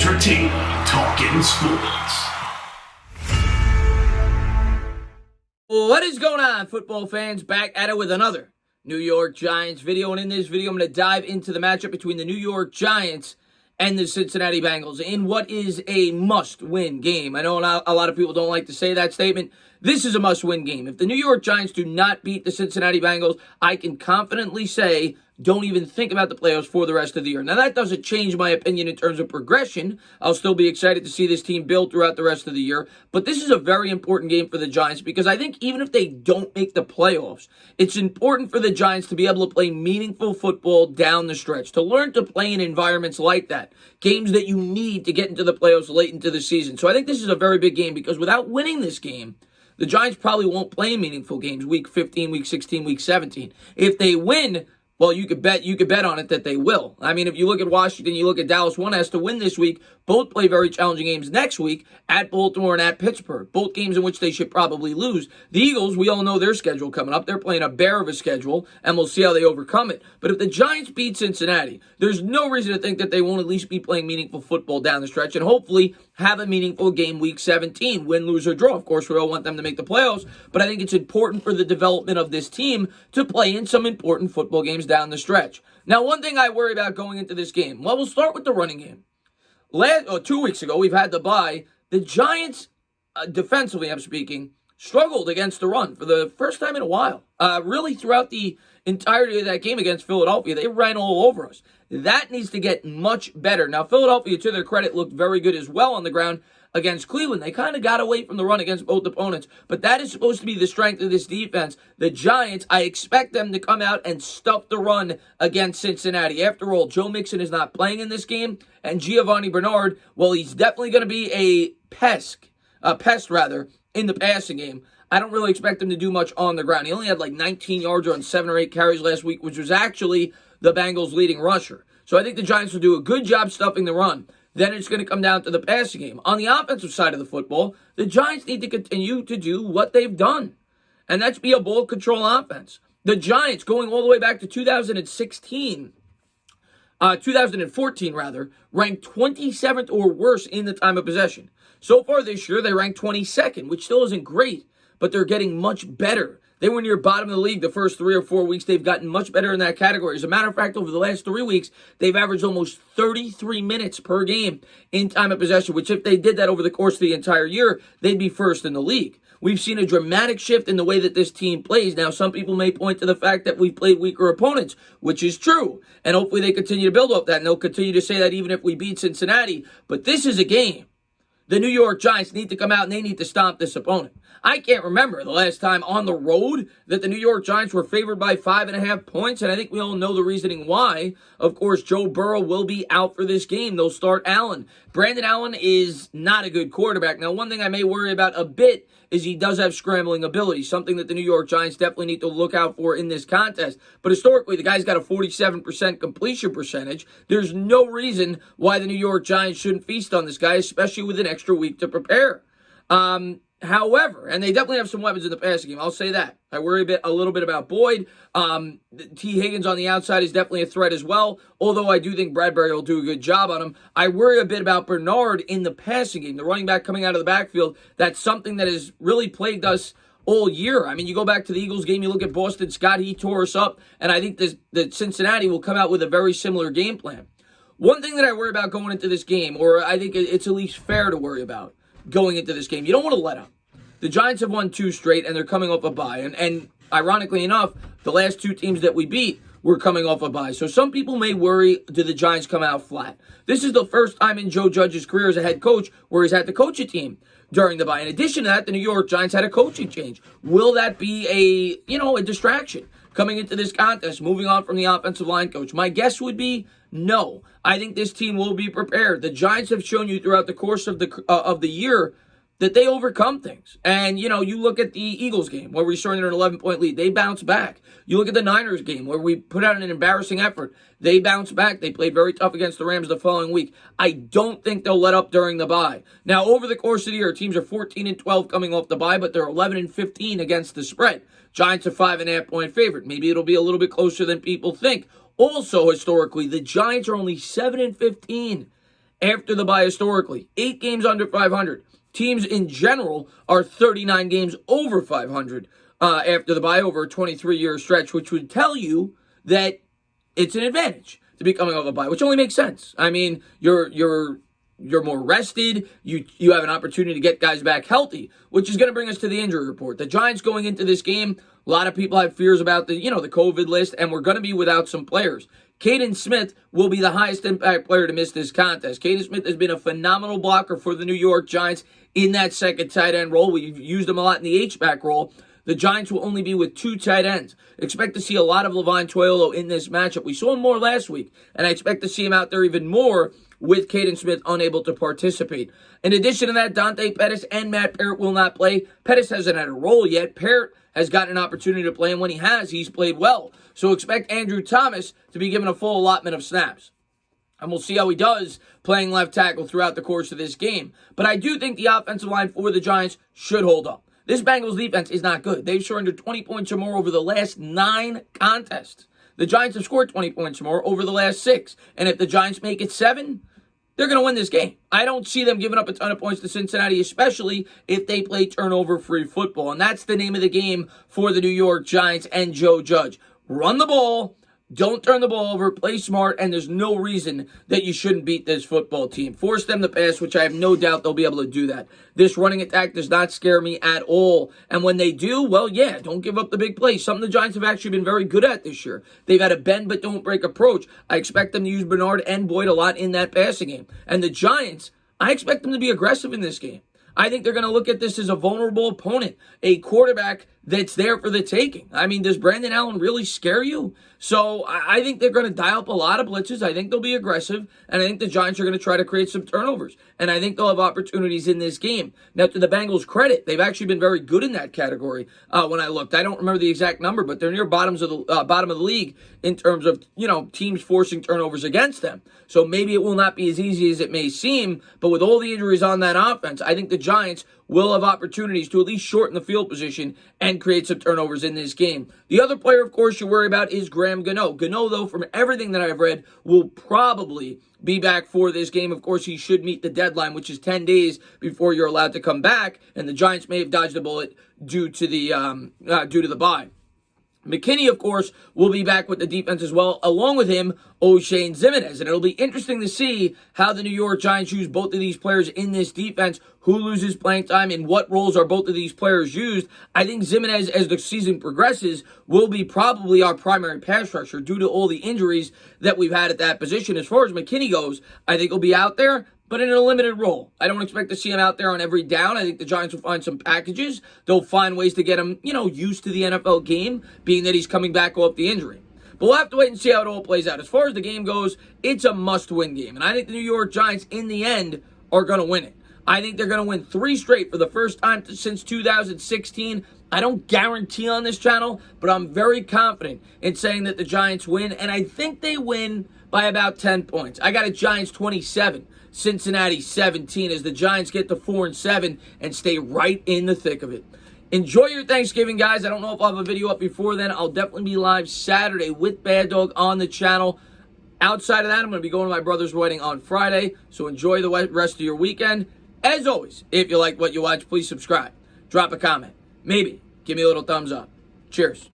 entertaining talking sports. What is going on, football fans? Back at it with another New York Giants video. And in this video, I'm going to dive into the matchup between the New York Giants and the Cincinnati Bengals in what is a must-win game. I know a lot of people don't like to say that statement. This is a must-win game. If the New York Giants do not beat the Cincinnati Bengals, I can confidently say don't even think about the playoffs for the rest of the year. Now, that doesn't change my opinion in terms of progression. I'll still be excited to see this team build throughout the rest of the year. But this is a very important game for the Giants because I think even if they don't make the playoffs, it's important for the Giants to be able to play meaningful football down the stretch, to learn to play in environments like that, games that you need to get into the playoffs late into the season. So I think this is a very big game because without winning this game, the Giants probably won't play meaningful games, week 15, week 16, week 17. If they win, well, you could bet on it that they will. I mean, if you look at Washington, you look at Dallas, one has to win this week. Both play very challenging games next week at Baltimore and at Pittsburgh. Both games in which they should probably lose. The Eagles, we all know their schedule coming up. They're playing a bear of a schedule, and we'll see how they overcome it. But if the Giants beat Cincinnati, there's no reason to think that they won't at least be playing meaningful football down the stretch and hopefully have a meaningful game week 17, win, lose, or draw. Of course, we all want them to make the playoffs, but I think it's important for the development of this team to play in some important football games down the stretch. Now, one thing I worry about going into this game, well, we'll start with the running game. 2 weeks ago, we've had the bye. The Giants, defensively I'm speaking, struggled against the run for the first time in a while. Really, throughout the entirety of that game against Philadelphia, they ran all over us. That needs to get much better. Now, Philadelphia, to their credit, looked very good as well on the ground against Cleveland. They kind of got away from the run against both opponents, but that is supposed to be the strength of this defense. The Giants, I expect them to come out and stuff the run against Cincinnati. After all, Joe Mixon is not playing in this game, and Giovanni Bernard, well, he's definitely going to be a pest in the passing game. I don't really expect him to do much on the ground. He only had like 19 yards on 7 or 8 carries last week, which was actually the Bengals' leading rusher. So I think the Giants will do a good job stuffing the run. Then it's going to come down to the passing game. On the offensive side of the football, the Giants need to continue to do what they've done, and that's be a ball control offense. The Giants, going all the way back to 2014 rather, ranked 27th or worse in the time of possession. So far this year, they ranked 22nd, which still isn't great, but they're getting much better. They were near bottom of the league the first 3 or 4 weeks. They've gotten much better in that category. As a matter of fact, over the last 3 weeks, they've averaged almost 33 minutes per game in time of possession, which if they did that over the course of the entire year, they'd be first in the league. We've seen a dramatic shift in the way that this team plays. Now, some people may point to the fact that we've played weaker opponents, which is true. And hopefully they continue to build off that, and they'll continue to say that even if we beat Cincinnati. But this is a game. The New York Giants need to come out and they need to stomp this opponent. I can't remember the last time on the road that the New York Giants were favored by 5.5 points, and I think we all know the reasoning why. Of course, Joe Burrow will be out for this game. They'll start Allen. Brandon Allen is not a good quarterback. Now, one thing I may worry about a bit is he does have scrambling ability, something that the New York Giants definitely need to look out for in this contest. But historically, the guy's got a 47% completion percentage. There's no reason why the New York Giants shouldn't feast on this guy, especially with an extra week to prepare. However, and they definitely have some weapons in the passing game, I'll say that. I worry a little bit about Boyd. T. Higgins on the outside is definitely a threat as well, although I do think Bradbury will do a good job on him. I worry a bit about Bernard in the passing game, the running back coming out of the backfield. That's something that has really plagued us all year. I mean, you go back to the Eagles game, you look at Boston Scott, he tore us up, and I think that Cincinnati will come out with a very similar game plan. One thing that I worry about going into this game, or I think it's at least fair to worry about going into this game, you don't want to let up. The Giants have won 2 straight, and they're coming off a bye. And ironically enough, the last 2 teams that we beat were coming off a bye. So some people may worry, do the Giants come out flat? This is the first time in Joe Judge's career as a head coach where he's had to coach a team during the bye. In addition to that, the New York Giants had a coaching change. Will that be a distraction coming into this contest, moving on from the offensive line coach? My guess would be no. I think this team will be prepared. The Giants have shown you throughout the course of the year that they overcome things. And, you look at the Eagles game where we started an 11-point lead. They bounced back. You look at the Niners game where we put out an embarrassing effort. They bounced back. They played very tough against the Rams the following week. I don't think they'll let up during the bye. Now, over the course of the year, teams are 14-12 coming off the bye, but they're 11-15 against the spread. Giants are 5.5-point favorite. Maybe it'll be a little bit closer than people think. Also, historically, the Giants are only 7-15 after the bye historically. 8 games under 500. Teams in general are 39 games over 500 after the bye over a 23-year stretch, which would tell you that it's an advantage to be coming off a bye, which only makes sense. I mean, you're more rested. You have an opportunity to get guys back healthy, which is going to bring us to the injury report. The Giants going into this game, a lot of people have fears about the COVID list, and we're going to be without some players. Caden Smith will be the highest impact player to miss this contest. Caden Smith has been a phenomenal blocker for the New York Giants in that second tight end role. We've used him a lot in the H-back role. The Giants will only be with 2 tight ends. Expect to see a lot of Levine Toilolo in this matchup. We saw him more last week, and I expect to see him out there even more with Caden Smith unable to participate. In addition to that, Dante Pettis and Matt Parrott will not play. Pettis hasn't had a role yet. Parrott has gotten an opportunity to play, and when he has, he's played well. So expect Andrew Thomas to be given a full allotment of snaps. And we'll see how he does playing left tackle throughout the course of this game. But I do think the offensive line for the Giants should hold up. This Bengals defense is not good. They've surrendered 20 points or more over the last 9 contests. The Giants have scored 20 points or more over the last 6. And if the Giants make it 7, they're going to win this game. I don't see them giving up a ton of points to Cincinnati, especially if they play turnover-free football. And that's the name of the game for the New York Giants and Joe Judge. Run the ball. Don't turn the ball over, play smart, and there's no reason that you shouldn't beat this football team. Force them to pass, which I have no doubt they'll be able to do that. This running attack does not scare me at all. And when they do, well, yeah, don't give up the big plays. Something the Giants have actually been very good at this year. They've had a bend but don't break approach. I expect them to use Bernard and Boyd a lot in that passing game. And the Giants, I expect them to be aggressive in this game. I think they're going to look at this as a vulnerable opponent, a quarterback that's there for the taking. I mean, does Brandon Allen really scare you? So I think they're going to dial up a lot of blitzes. I think they'll be aggressive, and I think the Giants are going to try to create some turnovers, and I think they'll have opportunities in this game. Now, to the Bengals' credit, they've actually been very good in that category. When I looked, I don't remember the exact number, but they're near bottom of the league in terms of teams forcing turnovers against them. So maybe it will not be as easy as it may seem, but with all the injuries on that offense, I think the Giants will have opportunities to at least shorten the field position and create some turnovers in this game. The other player, of course, you worry about is Graham Gano. Gano, though, from everything that I've read, will probably be back for this game. Of course, he should meet the deadline, which is 10 days before you're allowed to come back, and the Giants may have dodged a bullet due to the bye. McKinney, of course, will be back with the defense as well, along with him, O'Shane Ximines. And it'll be interesting to see how the New York Giants use both of these players in this defense, who loses playing time, and what roles are both of these players used. I think Ximines, as the season progresses, will be probably our primary pass rusher due to all the injuries that we've had at that position. As far as McKinney goes, I think he'll be out there, but in a limited role. I don't expect to see him out there on every down. I think the Giants will find some packages. They'll find ways to get him, used to the NFL game, being that he's coming back off the injury. But we'll have to wait and see how it all plays out. As far as the game goes, it's a must-win game. And I think the New York Giants, in the end, are going to win it. I think they're going to win 3 straight for the first time since 2016. I don't guarantee on this channel, but I'm very confident in saying that the Giants win. And I think they win by about 10 points. I got a Giants 27. Cincinnati 17 as the Giants get to 4-7 and stay right in the thick of it. Enjoy your Thanksgiving, guys. I don't know if I'll have a video up before then. I'll definitely be live Saturday with Bad Dog on the channel. Outside of that, I'm going to be going to my brother's wedding on Friday, so enjoy the rest of your weekend. As always, if you like what you watch, please subscribe. Drop a comment. Maybe give me a little thumbs up. Cheers.